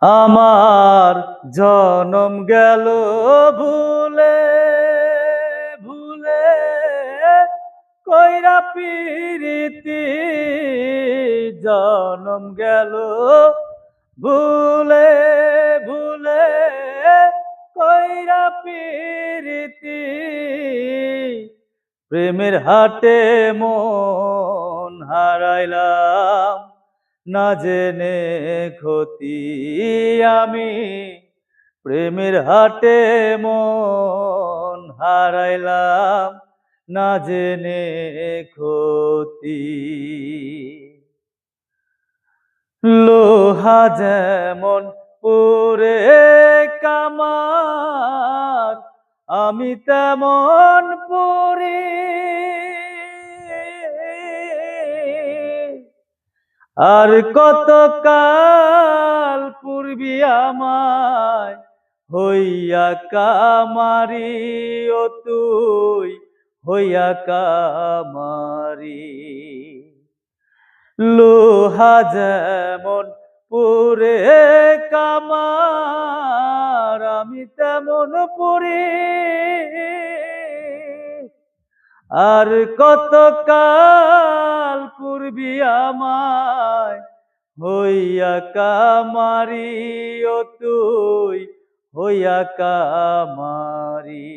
আমার জনম গেল ভুলে ভুলে কইরা পিরিতি জনম গেল ভুলে ভুলে কইরা পিরিতি প্রেমের হাটে মন হারাইলাম না জেনে ক্ষতি আমি প্রেমের হাটে মন হারাইলাম না জেনে ক্ষতি লোহা যেমন পুরে কামার আমি তেমন পুরি আর কত কাল পূর্বি আমায় হইয়া কামারি ও তুই হইয়া কামারি লোহা যেমন পুরে কামার আমি তেমন পুরি আর কত কাল পূর্বি আমায় হইয়া কামারি ও তুই হইয়া কামারি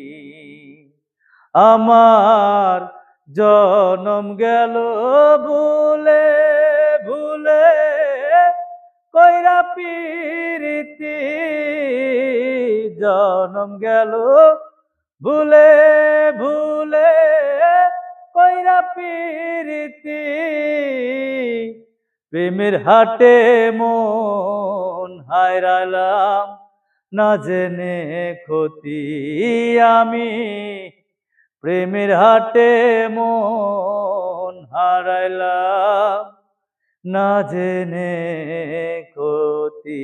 আমার জনম গেল ভুলে ভুলে কইরা পিরিতি জনম গেল ভুলে ভুলে কইরা পিরিতি প্রেমের হাটে মন হারাইলাম না জেনে ক্ষতি আমি প্রেমের হাটে মন হারাইলাম না জেনে ক্ষতি।